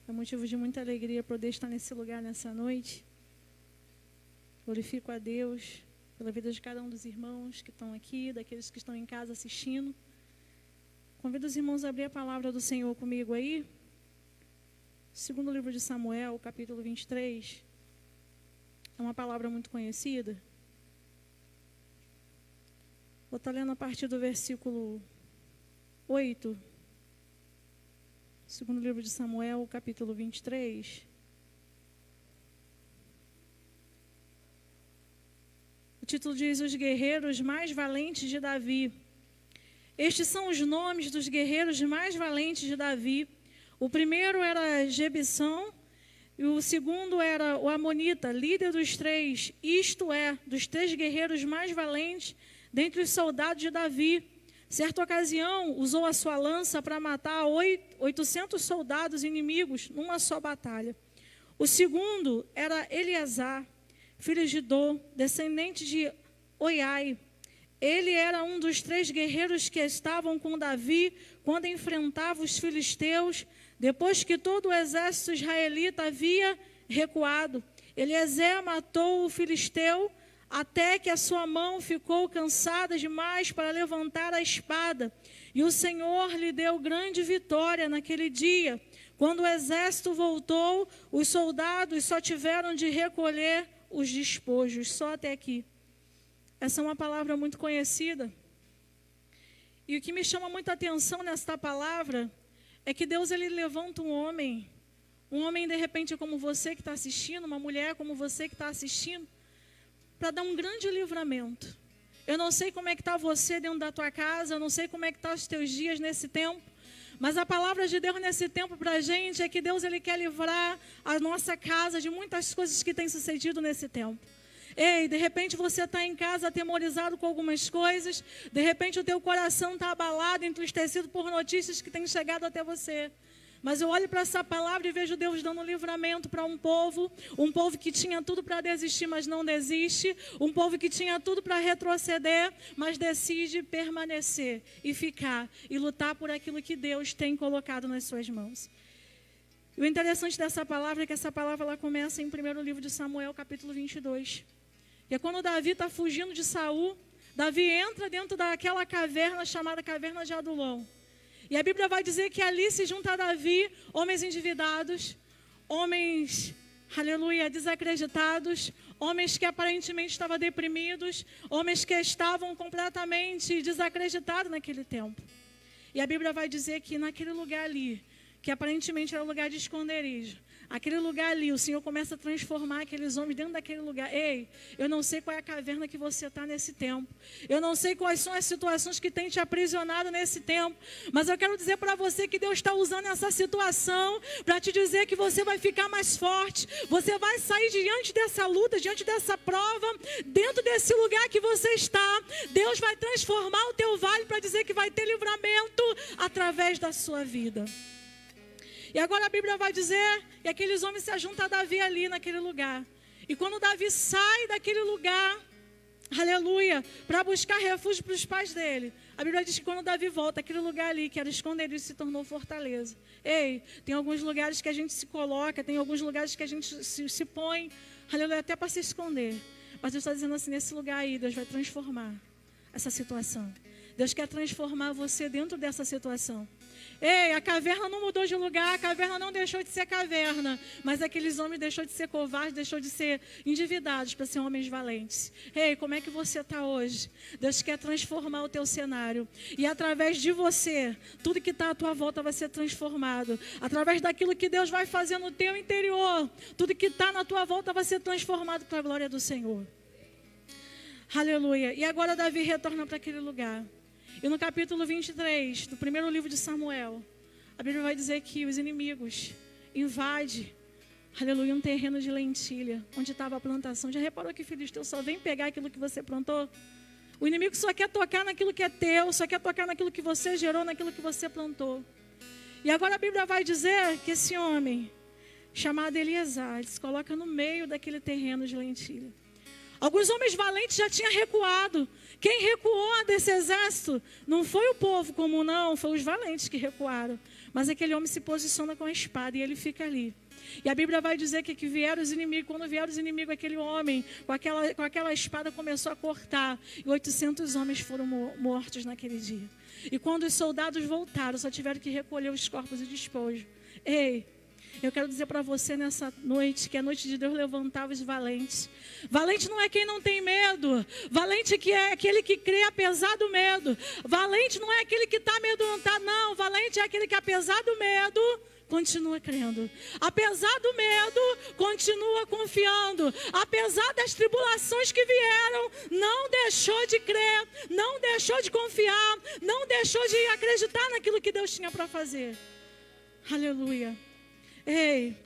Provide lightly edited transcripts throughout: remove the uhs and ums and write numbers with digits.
É motivo de muita alegria poder estar nesse lugar nessa noite. Glorifico a Deus pela vida de cada um dos irmãos que estão aqui, daqueles que estão em casa assistindo. Convido os irmãos a abrir a palavra do Senhor comigo aí. Segundo livro de Samuel, capítulo 23. É uma palavra muito conhecida. Vou estar lendo a partir do versículo 8. Segundo livro de Samuel, capítulo 23. O título diz: Os guerreiros mais valentes de Davi. Estes são os nomes dos guerreiros mais valentes de Davi. O primeiro era Gebição, e o segundo era o Amonita, líder dos três, isto é, dos três guerreiros mais valentes dentre os soldados de Davi. Certa ocasião, usou a sua lança para matar 800 soldados inimigos numa só batalha. O segundo era Eleazar, filho de Dô, descendente de Oiai. Ele era um dos três guerreiros que estavam com Davi quando enfrentava os filisteus, depois que todo o exército israelita havia recuado. Eleazar matou o filisteu até que a sua mão ficou cansada demais para levantar a espada. E o Senhor lhe deu grande vitória naquele dia. Quando o exército voltou, os soldados só tiveram de recolher os despojos, só até aqui. Essa é uma palavra muito conhecida. E o que me chama muita atenção nesta palavra é que Deus ele levanta um homem de repente como você que está assistindo, uma mulher como você que está assistindo, para dar um grande livramento. Eu não sei como é que está você dentro da tua casa, eu não sei como é que estão os teus dias nesse tempo, mas a palavra de Deus nesse tempo para a gente é que Deus ele quer livrar a nossa casa de muitas coisas que têm sucedido nesse tempo. Ei, de repente você está em casa atemorizado com algumas coisas, de repente o teu coração está abalado, entristecido por notícias que têm chegado até você. Mas eu olho para essa palavra e vejo Deus dando livramento para um povo que tinha tudo para desistir, mas não desiste, um povo que tinha tudo para retroceder, mas decide permanecer e ficar e lutar por aquilo que Deus tem colocado nas suas mãos. E o interessante dessa palavra é que essa palavra ela começa em 1º livro de Samuel, capítulo 22. E é quando Davi está fugindo de Saul, Davi entra dentro daquela caverna chamada Caverna de Adulão. E a Bíblia vai dizer que ali se junta a Davi homens endividados, homens, aleluia, desacreditados, homens que aparentemente estavam deprimidos, homens que estavam completamente desacreditados naquele tempo. E a Bíblia vai dizer que naquele lugar ali, que aparentemente era um lugar de esconderijo, aquele lugar ali, o Senhor começa a transformar aqueles homens dentro daquele lugar. Ei, eu não sei qual é a caverna que você está nesse tempo. Eu não sei quais são as situações que têm te aprisionado nesse tempo. Mas eu quero dizer para você que Deus está usando essa situação para te dizer que você vai ficar mais forte. Você vai sair diante dessa luta, diante dessa prova, dentro desse lugar que você está. Deus vai transformar o teu vale para dizer que vai ter livramento através da sua vida. E agora a Bíblia vai dizer que aqueles homens se ajuntam a Davi ali naquele lugar. E quando Davi sai daquele lugar, aleluia, para buscar refúgio para os pais dele, a Bíblia diz que quando Davi volta, aquele lugar ali que era esconderijo se tornou fortaleza. Ei, tem alguns lugares que a gente se coloca, tem alguns lugares que a gente se põe, aleluia, até para se esconder. Mas Deus está dizendo assim, nesse lugar aí, Deus vai transformar essa situação. Deus quer transformar você dentro dessa situação. Ei, a caverna não mudou de lugar, a caverna não deixou de ser caverna, mas aqueles homens deixou de ser covardes, deixou de ser endividados para ser homens valentes. Ei, como é que você está hoje? Deus quer transformar o teu cenário e através de você, tudo que está à tua volta vai ser transformado. Através daquilo que Deus vai fazer no teu interior, tudo que está na tua volta vai ser transformado para a glória do Senhor. Aleluia. E agora Davi retorna para aquele lugar. E no capítulo 23, do primeiro livro de Samuel, a Bíblia vai dizer que os inimigos invadem, aleluia, um terreno de lentilha, onde estava a plantação. Já reparou que filisteu só vem pegar aquilo que você plantou? O inimigo só quer tocar naquilo que é teu, só quer tocar naquilo que você gerou, naquilo que você plantou. E agora a Bíblia vai dizer que esse homem, chamado Eleazar, ele se coloca no meio daquele terreno de lentilha. Alguns homens valentes já tinham recuado. Quem recuou desse exército não foi o povo comum, não, foi os valentes que recuaram. Mas aquele homem se posiciona com a espada e ele fica ali. E a Bíblia vai dizer que vieram os inimigos. Quando vieram os inimigos, aquele homem com aquela espada começou a cortar. E 800 homens foram mortos naquele dia. E quando os soldados voltaram, só tiveram que recolher os corpos e despojo. Ei, eu quero dizer para você nessa noite, que é a noite de Deus levantar os valentes. Valente não é quem não tem medo. Valente que é aquele que crê apesar do medo. Valente não é aquele que está amedrontado, não. Valente é aquele que apesar do medo continua crendo. Apesar do medo, continua confiando. Apesar das tribulações que vieram, não deixou de crer, não deixou de confiar, não deixou de acreditar naquilo que Deus tinha para fazer. Aleluia. Ei,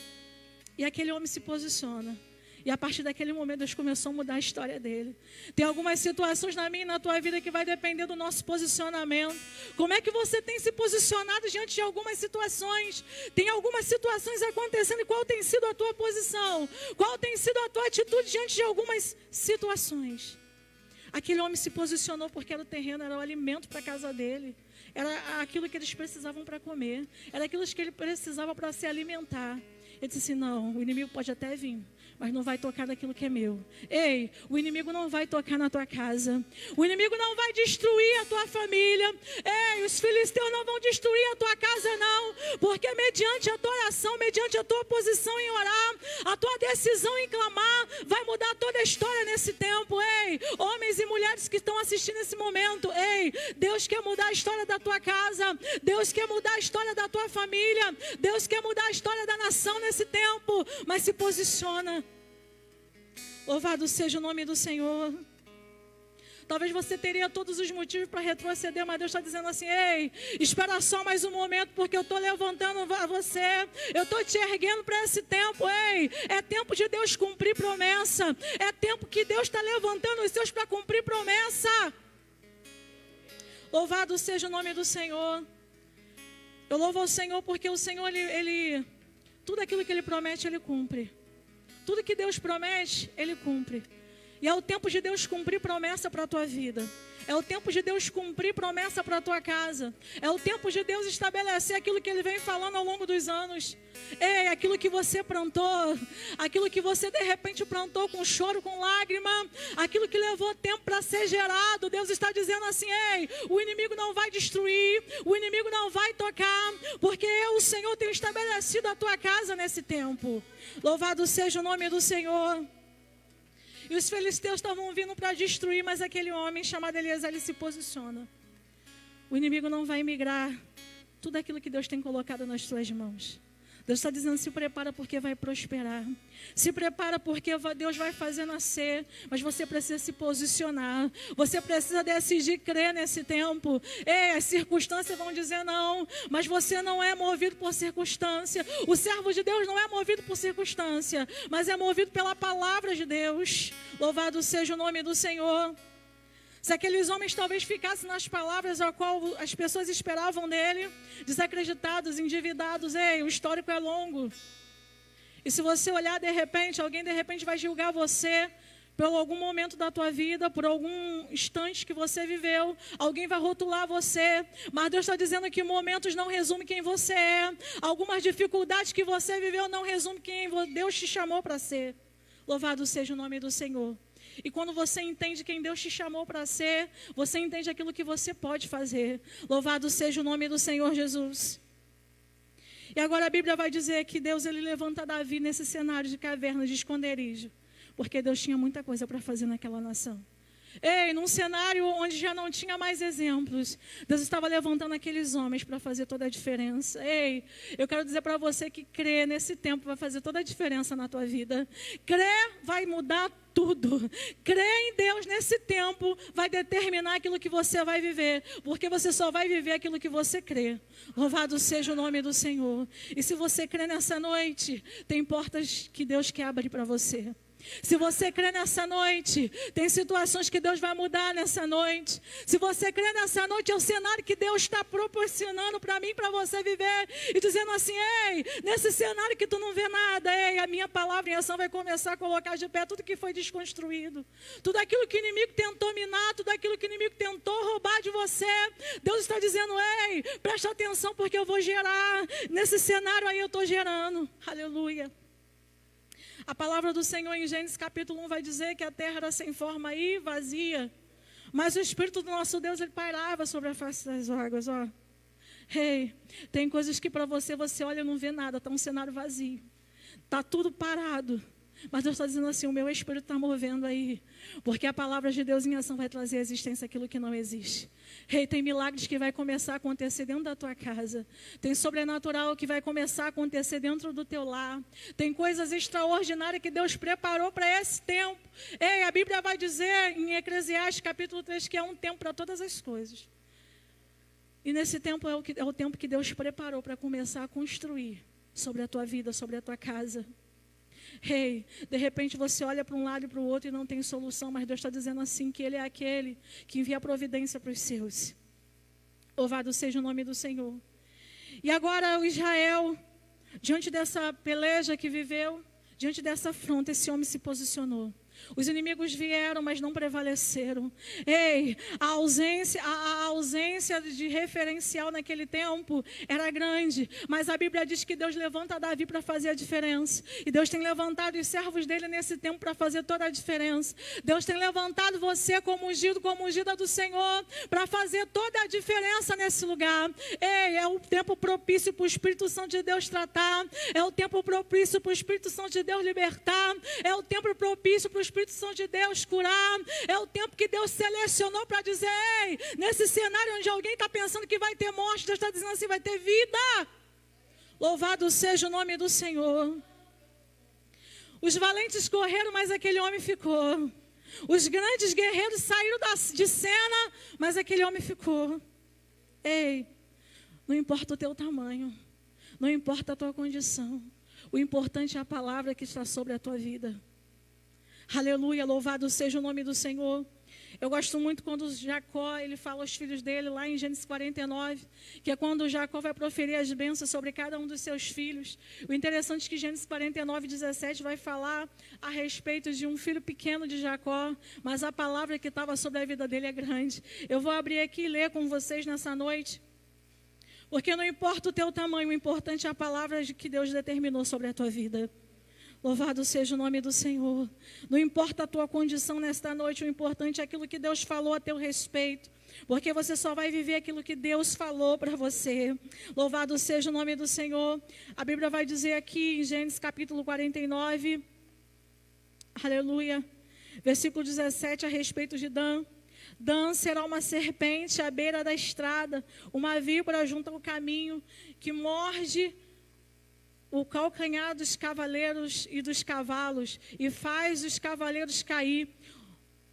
e aquele homem se posiciona. E a partir daquele momento Deus começou a mudar a história dele. Tem algumas situações na minha e na tua vida que vai depender do nosso posicionamento. Como é que você tem se posicionado diante de algumas situações? Tem algumas situações acontecendo e qual tem sido a tua posição? Qual tem sido a tua atitude diante de algumas situações? Aquele homem se posicionou porque era o terreno, era o alimento para a casa dele. Era aquilo que eles precisavam para comer. Era aquilo que ele precisava para se alimentar. Ele disse assim, não, o inimigo pode até vir, mas não vai tocar naquilo que é meu. Ei, o inimigo não vai tocar na tua casa. O inimigo não vai destruir a tua família. Ei, os filisteus não vão destruir a tua casa, não. Porque mediante a tua oração, mediante a tua posição em orar, a tua decisão em clamar, vai mudar toda a história nesse tempo. Ei, homens e mulheres que estão assistindo esse momento. Ei, Deus quer mudar a história da tua casa. Deus quer mudar a história da tua família. Deus quer mudar a história da nação nesse tempo. Mas se posiciona. Louvado seja o nome do Senhor. Talvez você teria todos os motivos para retroceder, mas Deus está dizendo assim, ei, espera só mais um momento, porque eu estou levantando você, eu estou te erguendo para esse tempo, ei, é tempo de Deus cumprir promessa, é tempo que Deus está levantando os seus para cumprir promessa. Louvado seja o nome do Senhor. Eu louvo ao Senhor porque o Senhor, ele tudo aquilo que Ele promete, Ele cumpre. Tudo que Deus promete, Ele cumpre. E é o tempo de Deus cumprir promessa para a tua vida. É o tempo de Deus cumprir promessa para a tua casa. É o tempo de Deus estabelecer aquilo que Ele vem falando ao longo dos anos. Ei, aquilo que você plantou, aquilo que você de repente plantou com choro, com lágrima, aquilo que levou tempo para ser gerado, Deus está dizendo assim, ei, o inimigo não vai destruir, o inimigo não vai tocar, porque eu, o Senhor, tenho estabelecido a tua casa nesse tempo. Louvado seja o nome do Senhor. E os filisteus estavam vindo para destruir, mas aquele homem chamado Eliezer, ele se posiciona. O inimigo não vai migrar tudo aquilo que Deus tem colocado nas suas mãos. Deus está dizendo, se prepara porque vai prosperar. Se prepara porque Deus vai fazer nascer. Mas você precisa se posicionar. Você precisa decidir crer nesse tempo. As circunstâncias vão dizer não. Mas você não é movido por circunstância. O servo de Deus não é movido por circunstância. Mas é movido pela palavra de Deus. Louvado seja o nome do Senhor. Se aqueles homens talvez ficassem nas palavras a qual as pessoas esperavam dele, desacreditados, endividados, o histórico é longo. E se você olhar de repente, alguém de repente vai julgar você por algum momento da tua vida, por algum instante que você viveu, alguém vai rotular você, mas Deus está dizendo que momentos não resume quem você é, algumas dificuldades que você viveu não resume quem Deus te chamou para ser. Louvado seja o nome do Senhor. E quando você entende quem Deus te chamou para ser, você entende aquilo que você pode fazer. Louvado seja o nome do Senhor Jesus. E agora a Bíblia vai dizer que Deus, ele levanta Davi nesse cenário de caverna, de esconderijo. Porque Deus tinha muita coisa para fazer naquela nação. Num cenário onde já não tinha mais exemplos, Deus estava levantando aqueles homens para fazer toda a diferença. Eu quero dizer para você que crer nesse tempo vai fazer toda a diferença na tua vida. Crer vai mudar tudo. Crer em Deus nesse tempo vai determinar aquilo que você vai viver, porque você só vai viver aquilo que você crê. Louvado seja o nome do Senhor. E se você crê nessa noite, tem portas que Deus quer abrir para você. Se você crê nessa noite, tem situações que Deus vai mudar nessa noite. Se você crê nessa noite, é o cenário que Deus está proporcionando para mim, para você viver. E dizendo assim, ei, nesse cenário que tu não vê nada, ei, a minha palavra em ação vai começar a colocar de pé tudo que foi desconstruído. Tudo aquilo que o inimigo tentou minar, tudo aquilo que o inimigo tentou roubar de você. Deus está dizendo, ei, presta atenção porque eu vou gerar. Nesse cenário aí eu estou gerando. Aleluia. A palavra do Senhor em Gênesis capítulo 1 vai dizer que a terra era sem forma e vazia. Mas o Espírito do nosso Deus, ele pairava sobre a face das águas. Ó. Ei, tem coisas que para você olha e não vê nada. Está um cenário vazio. Está tudo parado. Mas Deus está dizendo assim, o meu Espírito está movendo aí. Porque a palavra de Deus em ação vai trazer à existência aquilo que não existe. Ei, tem milagres que vai começar a acontecer dentro da tua casa. Tem sobrenatural que vai começar a acontecer dentro do teu lar. Tem coisas extraordinárias que Deus preparou para esse tempo. Ei, a Bíblia vai dizer em Eclesiastes capítulo 3 que é um tempo para todas as coisas. E nesse tempo é o tempo que Deus preparou para começar a construir sobre a tua vida, sobre a tua casa. Ei, de repente você olha para um lado e para o outro e não tem solução, mas Deus está dizendo assim que Ele é aquele que envia providência para os seus. Louvado seja o nome do Senhor. E agora o Israel, diante dessa peleja que viveu, diante dessa afronta, esse homem se posicionou. Os inimigos vieram, mas não prevaleceram. Ei, a ausência de referencial naquele tempo era grande. Mas a Bíblia diz que Deus levanta Davi para fazer a diferença. E Deus tem levantado os servos dele nesse tempo para fazer toda a diferença. Deus tem levantado você como ungido, como ungida do Senhor, para fazer toda a diferença nesse lugar. Ei, é o tempo propício para o Espírito Santo de Deus tratar. É o tempo propício para o Espírito Santo de Deus libertar. É o tempo propício para o Espírito Santo de Deus curar. É o tempo que Deus selecionou para dizer, ei, nesse cenário onde alguém está pensando que vai ter morte, Deus está dizendo assim, vai ter vida. Louvado seja o nome do Senhor. Os valentes correram, mas aquele homem ficou. Os grandes guerreiros saíram de cena, mas aquele homem ficou. Ei, não importa o teu tamanho, não importa a tua condição, o importante é a palavra que está sobre a tua vida. Aleluia, louvado seja o nome do Senhor. Eu gosto muito quando Jacó, ele fala aos filhos dele, lá em Gênesis 49, que é quando Jacó vai proferir as bênçãos sobre cada um dos seus filhos. O interessante é que Gênesis 49, 17 vai falar a respeito de um filho pequeno de Jacó, mas a palavra que estava sobre a vida dele é grande. Eu vou abrir aqui e ler com vocês nessa noite, porque não importa o teu tamanho, o importante é a palavra que Deus determinou sobre a tua vida. Louvado seja o nome do Senhor. Não importa a tua condição nesta noite, o importante é aquilo que Deus falou a teu respeito. Porque você só vai viver aquilo que Deus falou para você. Louvado seja o nome do Senhor. A Bíblia vai dizer aqui em Gênesis capítulo 49, aleluia, versículo 17, a respeito de Dan. Dan será uma serpente à beira da estrada, uma víbora junto ao caminho, que morde o calcanhar dos cavaleiros e dos cavalos, e faz os cavaleiros cair.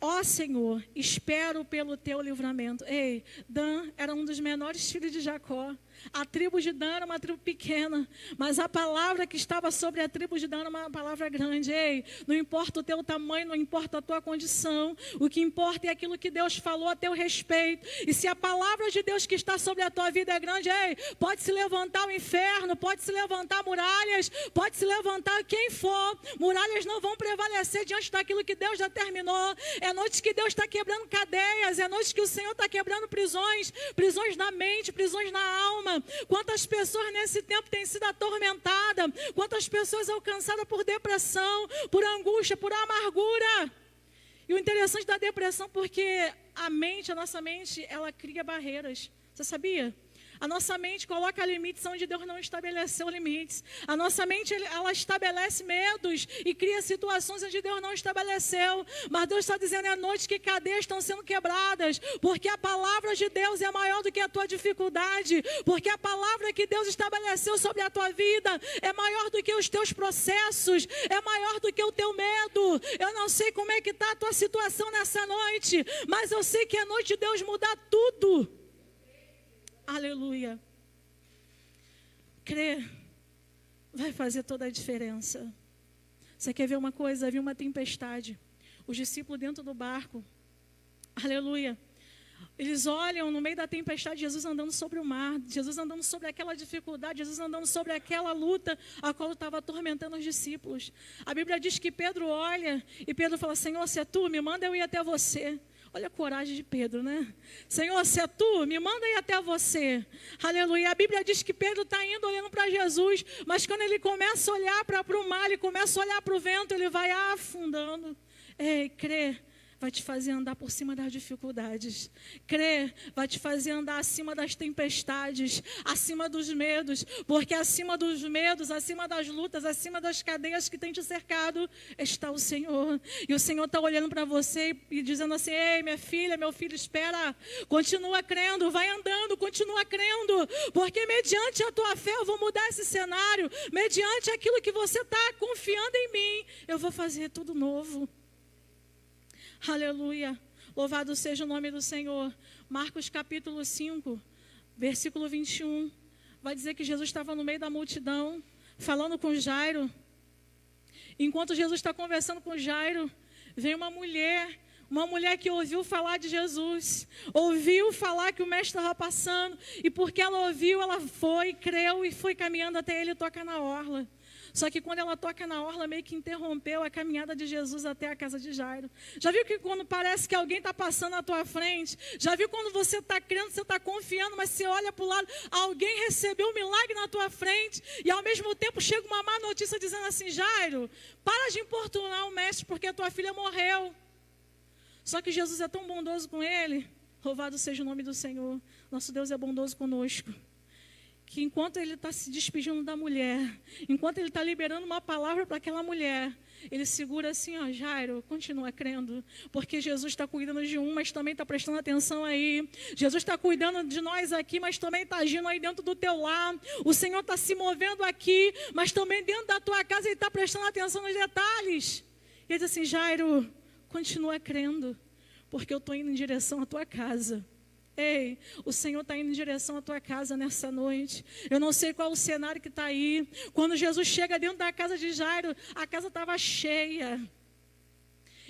Ó Senhor, espero pelo teu livramento. Ei, Dan era um dos menores filhos de Jacó. A tribo de Dan era uma tribo pequena, mas a palavra que estava sobre a tribo de Dan era uma palavra grande. Ei, não importa o teu tamanho, não importa a tua condição, o que importa é aquilo que Deus falou a teu respeito. E se a palavra de Deus que está sobre a tua vida é grande, ei, pode se levantar o inferno, pode se levantar muralhas, pode se levantar quem for, muralhas não vão prevalecer diante daquilo que Deus já terminou. É noite que Deus está quebrando cadeias, é noite que o Senhor está quebrando prisões, prisões na mente, prisões na alma. Quantas pessoas nesse tempo têm sido atormentadas, quantas pessoas alcançadas por depressão, por angústia, por amargura. E o interessante da depressão, porque a nossa mente, ela cria barreiras. Você sabia? A nossa mente coloca limites onde Deus não estabeleceu limites. A nossa mente, ela estabelece medos e cria situações onde Deus não estabeleceu. Mas Deus está dizendo, é noite que cadeias estão sendo quebradas, porque a palavra de Deus é maior do que a tua dificuldade, porque a palavra que Deus estabeleceu sobre a tua vida é maior do que os teus processos, é maior do que o teu medo. Eu não sei como é que está a tua situação nessa noite, mas eu sei que é noite de Deus mudar tudo. Aleluia. Crer vai fazer toda a diferença. Você quer ver uma coisa? Havia uma tempestade. Os discípulos dentro do barco. Aleluia. Eles olham no meio da tempestade, Jesus andando sobre o mar, Jesus andando sobre aquela dificuldade, Jesus andando sobre aquela luta a qual estava atormentando os discípulos. A Bíblia diz que Pedro olha e Pedro fala: Senhor, se é tu, me manda eu ir até você. Olha a coragem de Pedro, né? Senhor, se é tu, me manda ir até você. Aleluia. A Bíblia diz que Pedro está indo olhando para Jesus, mas quando ele começa a olhar para o mar, ele começa a olhar para o vento, ele vai afundando. Ei, crê vai te fazer andar por cima das dificuldades. Crer vai te fazer andar acima das tempestades, acima dos medos, porque acima dos medos, acima das lutas, acima das cadeias que tem te cercado, está o Senhor. E o Senhor está olhando para você e dizendo assim: ei, minha filha, meu filho, espera, continua crendo, vai andando, continua crendo, porque mediante a tua fé eu vou mudar esse cenário, mediante aquilo que você está confiando em mim, eu vou fazer tudo novo. Aleluia, louvado seja o nome do Senhor. Marcos capítulo 5, versículo 21, vai dizer que Jesus estava no meio da multidão, falando com Jairo. Enquanto Jesus está conversando com Jairo, vem uma mulher que ouviu falar de Jesus, ouviu falar que o mestre estava passando, e porque ela ouviu, ela foi, creu e foi caminhando até ele e toca na orla. Só que quando ela toca na orla, meio que interrompeu a caminhada de Jesus até a casa de Jairo. Já viu que quando parece que alguém está passando na tua frente? Já viu quando você está crendo, você está confiando, mas você olha para o lado, alguém recebeu um milagre na tua frente, e ao mesmo tempo chega uma má notícia dizendo assim: Jairo, para de importunar o mestre, porque a tua filha morreu. Só que Jesus é tão bondoso com ele, louvado seja o nome do Senhor. Nosso Deus é bondoso conosco, que enquanto ele está se despedindo da mulher, enquanto ele está liberando uma palavra para aquela mulher, ele segura assim: ó, Jairo, continua crendo, porque Jesus está cuidando de um, mas também está prestando atenção aí. Jesus está cuidando de nós aqui, mas também está agindo aí dentro do teu lar. O Senhor está se movendo aqui, mas também dentro da tua casa ele está prestando atenção nos detalhes. Ele diz assim: Jairo, continua crendo, porque eu estou indo em direção à tua casa. Ei, o Senhor está indo em direção à tua casa nessa noite. Eu não sei qual o cenário que está aí. Quando Jesus chega dentro da casa de Jairo, a casa estava cheia.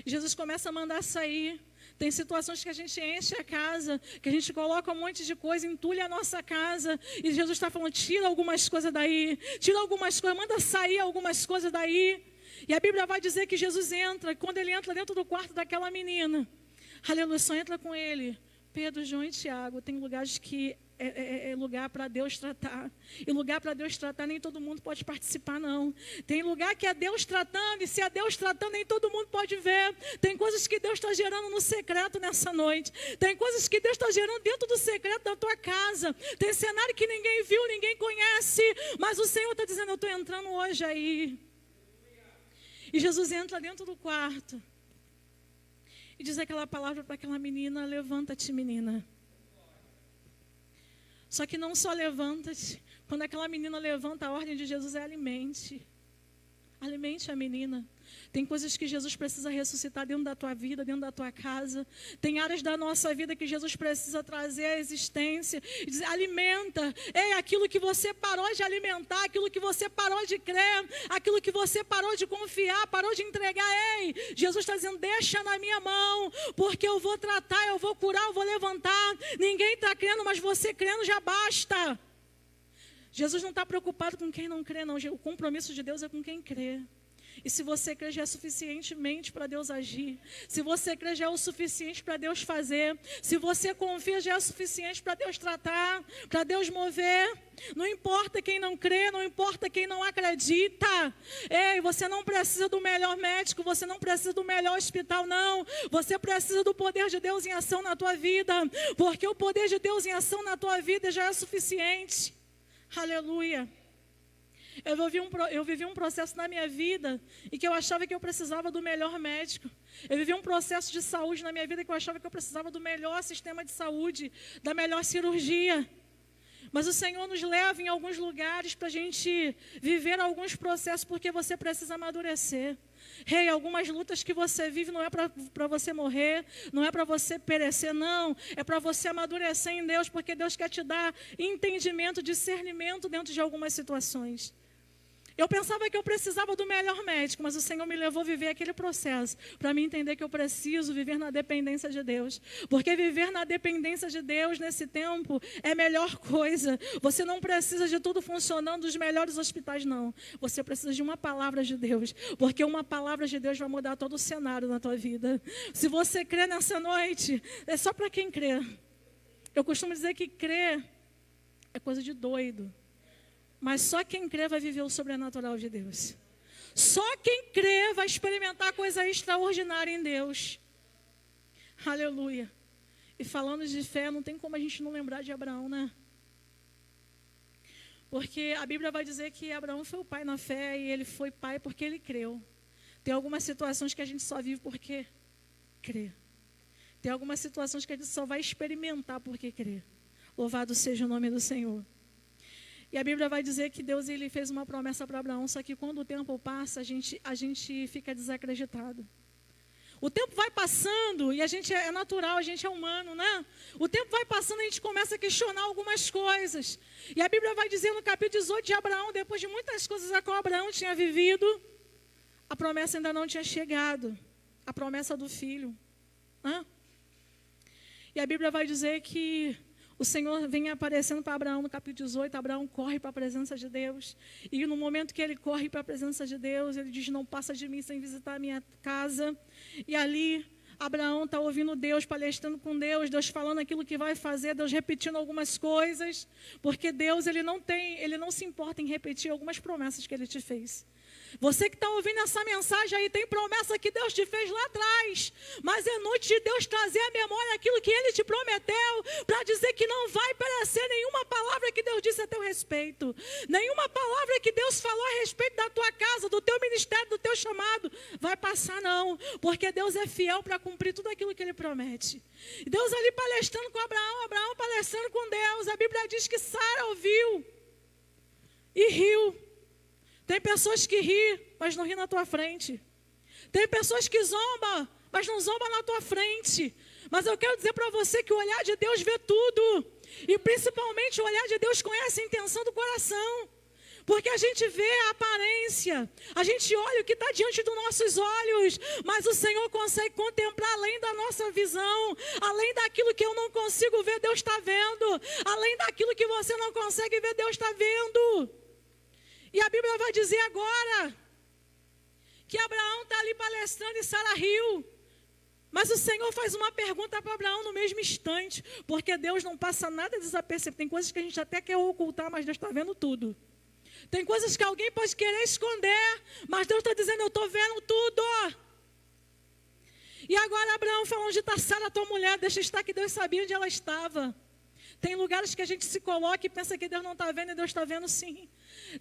Jesus começa a mandar sair. Tem situações que a gente enche a casa, que a gente coloca um monte de coisa, entulha a nossa casa. E Jesus está falando: tira algumas coisas daí, tira algumas coisas, manda sair algumas coisas daí. E a Bíblia vai dizer que Jesus entra, e quando ele entra dentro do quarto daquela menina, aleluia, só entra com ele Pedro, João e Tiago. Tem lugares que é lugar para Deus tratar. E lugar para Deus tratar nem todo mundo pode participar, não. Tem lugar que é Deus tratando, e se é Deus tratando, nem todo mundo pode ver. Tem coisas que Deus está gerando no secreto nessa noite. Tem coisas que Deus está gerando dentro do secreto da tua casa. Tem cenário que ninguém viu, ninguém conhece, mas o Senhor está dizendo: eu estou entrando hoje aí. E Jesus entra dentro do quarto e diz aquela palavra para aquela menina: levanta-te, menina. Só que não só levanta-te. Quando aquela menina levanta, a ordem de Jesus é: alimente. Alimente a menina. Tem coisas que Jesus precisa ressuscitar dentro da tua vida, dentro da tua casa. Tem áreas da nossa vida que Jesus precisa trazer à existência. E dizer: alimenta. Ei, aquilo que você parou de alimentar, aquilo que você parou de crer, aquilo que você parou de confiar, parou de entregar. Ei, Jesus está dizendo: deixa na minha mão, porque eu vou tratar, eu vou curar, eu vou levantar. Ninguém está crendo, mas você crendo já basta. Jesus não está preocupado com quem não crê, não. O compromisso de Deus é com quem crê. E se você crê, já é suficientemente para Deus agir. Se você crê, já é o suficiente para Deus fazer. Se você confia, já é o suficiente para Deus tratar, para Deus mover. Não importa quem não crê, não importa quem não acredita. Ei, você não precisa do melhor médico, você não precisa do melhor hospital, não. Você precisa do poder de Deus em ação na tua vida, porque o poder de Deus em ação na tua vida já é suficiente. Aleluia. Eu vivi um processo na minha vida em que eu achava que eu precisava do melhor médico. Eu vivi um processo de saúde na minha vida que eu achava que eu precisava do melhor sistema de saúde, da melhor cirurgia. Mas o Senhor nos leva em alguns lugares para a gente viver alguns processos, porque você precisa amadurecer. Ei, algumas lutas que você vive não é para você morrer, não é para você perecer, não. É para você amadurecer em Deus, porque Deus quer te dar entendimento, discernimento dentro de algumas situações. Eu pensava que eu precisava do melhor médico, mas o Senhor me levou a viver aquele processo, para me entender que eu preciso viver na dependência de Deus. Porque viver na dependência de Deus nesse tempo é a melhor coisa. Você não precisa de tudo funcionando dos melhores hospitais, não. Você precisa de uma palavra de Deus, porque uma palavra de Deus vai mudar todo o cenário na tua vida. Se você crê nessa noite, é só para quem crê. Eu costumo dizer que crer é coisa de doido. Mas só quem crê vai viver o sobrenatural de Deus. Só quem crê vai experimentar coisa extraordinária em Deus. Aleluia. E falando de fé, não tem como a gente não lembrar de Abraão, né? Porque a Bíblia vai dizer que Abraão foi o pai na fé e ele foi pai porque ele creu. Tem algumas situações que a gente só vive porque crê. Tem algumas situações que a gente só vai experimentar porque crê. Louvado seja o nome do Senhor. E a Bíblia vai dizer que Deus ele fez uma promessa para Abraão, só que quando o tempo passa, a gente fica desacreditado. O tempo vai passando e a gente é natural, a gente é humano, né? O tempo vai passando e a gente começa a questionar algumas coisas. E a Bíblia vai dizer no capítulo 18 de Abraão, depois de muitas coisas a qual Abraão tinha vivido, a promessa ainda não tinha chegado. A promessa do filho. Né? E a Bíblia vai dizer que o Senhor vem aparecendo para Abraão no capítulo 18, Abraão corre para a presença de Deus. E no momento que ele corre para a presença de Deus, ele diz, não passa de mim sem visitar a minha casa. E ali, Abraão está ouvindo Deus, palestrando com Deus, Deus falando aquilo que vai fazer, Deus repetindo algumas coisas. Porque Deus, ele não se importa em repetir algumas promessas que ele te fez. Você que está ouvindo essa mensagem aí, tem promessa que Deus te fez lá atrás. Mas é noite de Deus trazer à memória aquilo que Ele te prometeu, para dizer que não vai perecer nenhuma palavra que Deus disse a teu respeito. Nenhuma palavra que Deus falou a respeito da tua casa, do teu ministério, do teu chamado, vai passar não. Porque Deus é fiel para cumprir tudo aquilo que Ele promete. E Deus ali palestrando com Abraão, Abraão palestrando com Deus. A Bíblia diz que Sara ouviu e riu. Tem pessoas que riem, mas não riem na tua frente. Tem pessoas que zombam, mas não zombam na tua frente. Mas eu quero dizer para você que o olhar de Deus vê tudo. E principalmente o olhar de Deus conhece a intenção do coração. Porque a gente vê a aparência, a gente olha o que está diante dos nossos olhos, mas o Senhor consegue contemplar além da nossa visão, além daquilo que eu não consigo ver, Deus está vendo. Além daquilo que você não consegue ver, Deus está vendo. E a Bíblia vai dizer agora que Abraão está ali palestrando e Sara riu. Mas o Senhor faz uma pergunta para Abraão no mesmo instante. Porque Deus não passa nada desapercebido. Tem coisas que a gente até quer ocultar, mas Deus está vendo tudo. Tem coisas que alguém pode querer esconder, mas Deus está dizendo, eu estou vendo tudo. E agora Abraão falou, onde está Sara, tua mulher? Deixa estar que Deus sabia onde ela estava. Tem lugares que a gente se coloca e pensa que Deus não está vendo e Deus está vendo sim.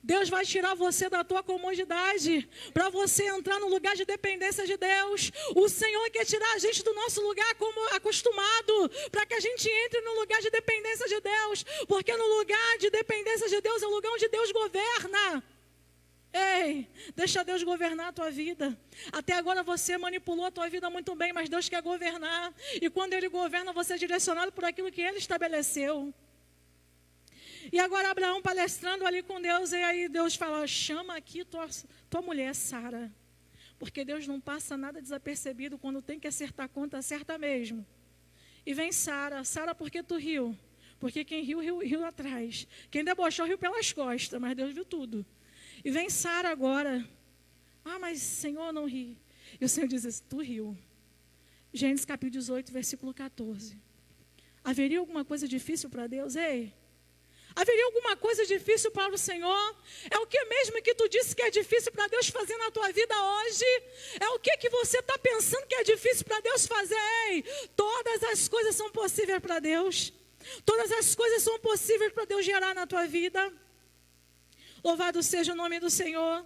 Deus vai tirar você da tua comodidade para você entrar no lugar de dependência de Deus. O Senhor quer tirar a gente do nosso lugar como acostumado, para que a gente entre no lugar de dependência de Deus. Porque no lugar de dependência de Deus é o lugar onde Deus governa. Ei, deixa Deus governar a tua vida. Até agora você manipulou a tua vida muito bem, mas Deus quer governar. E quando Ele governa, você é direcionado por aquilo que Ele estabeleceu. E agora Abraão palestrando ali com Deus, e aí Deus fala, chama aqui tua mulher, Sara. Porque Deus não passa nada desapercebido, quando tem que acertar a conta, acerta mesmo. E vem Sara, Sara, por que tu riu? Porque quem riu atrás. Quem debochou, riu pelas costas, mas Deus viu tudo. E vem Sara agora. Ah, mas Senhor, não ri. E o Senhor diz assim, tu riu. Gênesis capítulo 18, versículo 14. Haveria alguma coisa difícil para Deus? Ei, haveria alguma coisa difícil para o Senhor? É o que mesmo que tu disse que é difícil para Deus fazer na tua vida hoje? É o que você está pensando que é difícil para Deus fazer? Ei, todas as coisas são possíveis para Deus. Todas as coisas são possíveis para Deus gerar na tua vida. Louvado seja o nome do Senhor.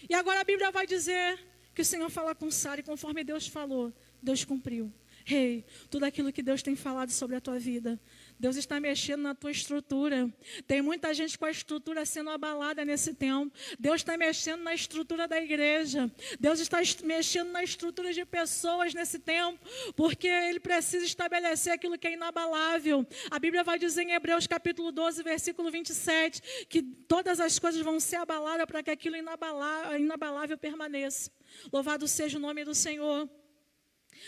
E agora a Bíblia vai dizer que o Senhor fala com Sara, e conforme Deus falou, Deus cumpriu. Ei, tudo aquilo que Deus tem falado sobre a tua vida, Deus está mexendo na tua estrutura. Tem muita gente com a estrutura sendo abalada nesse tempo. Deus está mexendo na estrutura da igreja. Deus está mexendo na estrutura de pessoas nesse tempo, porque Ele precisa estabelecer aquilo que é inabalável. A Bíblia vai dizer em Hebreus capítulo 12, versículo 27, que todas as coisas vão ser abaladas para que aquilo inabalável permaneça. Louvado seja o nome do Senhor.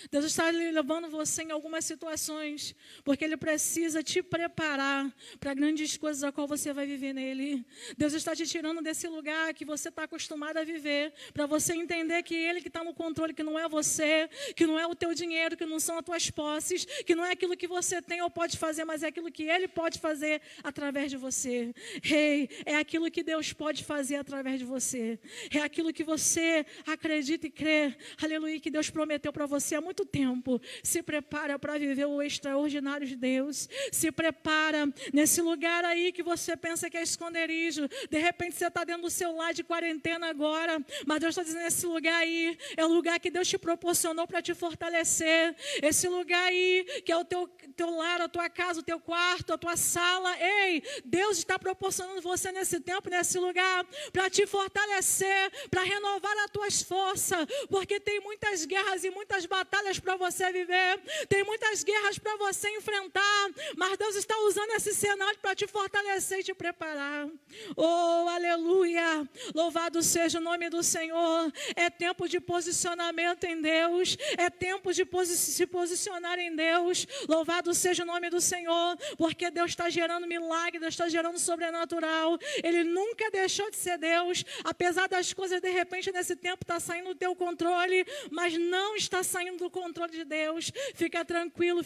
Deus está levando você em algumas situações, porque Ele precisa te preparar para grandes coisas a qual você vai viver nele. Deus está te tirando desse lugar que você está acostumado a viver, para você entender que Ele que está no controle, que não é você, que não é o teu dinheiro, que não são as tuas posses, que não é aquilo que você tem ou pode fazer, mas é aquilo que Ele pode fazer através de você. Rei, é aquilo que Deus pode fazer através de você. É aquilo que você acredita e crê, aleluia, que Deus prometeu para você há muito tempo. Se prepara para viver o extraordinário de Deus. Se prepara nesse lugar aí que você pensa que é esconderijo. De repente você está dentro do seu lar de quarentena agora, mas Deus está dizendo, esse lugar aí é o lugar que Deus te proporcionou para te fortalecer. Esse lugar aí que é o teu lar, a tua casa, o teu quarto, a tua sala. Ei, Deus está proporcionando você nesse tempo, nesse lugar, para te fortalecer, para renovar as tuas forças, porque tem muitas guerras e muitas batalhas para você viver, tem muitas guerras para você enfrentar, mas Deus está usando esse cenário para te fortalecer e te preparar. Oh, aleluia, louvado seja o nome do Senhor. É tempo de posicionamento em Deus, é tempo de se posicionar em Deus. Louvado seja o nome do Senhor, porque Deus está gerando milagre, Deus está gerando sobrenatural. Ele nunca deixou de ser Deus, apesar das coisas de repente nesse tempo está saindo do teu controle, mas não está saindo do controle de Deus. Fica tranquilo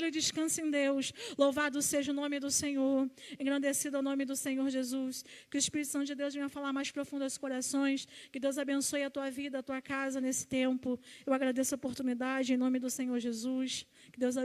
e descansa em Deus. Louvado seja o nome do Senhor, engrandecido é o nome do Senhor Jesus. Que o Espírito Santo de Deus venha falar mais profundo aos corações. Que Deus abençoe a tua vida, a tua casa nesse tempo. Eu agradeço a oportunidade em nome do Senhor Jesus. Que Deus abençoe.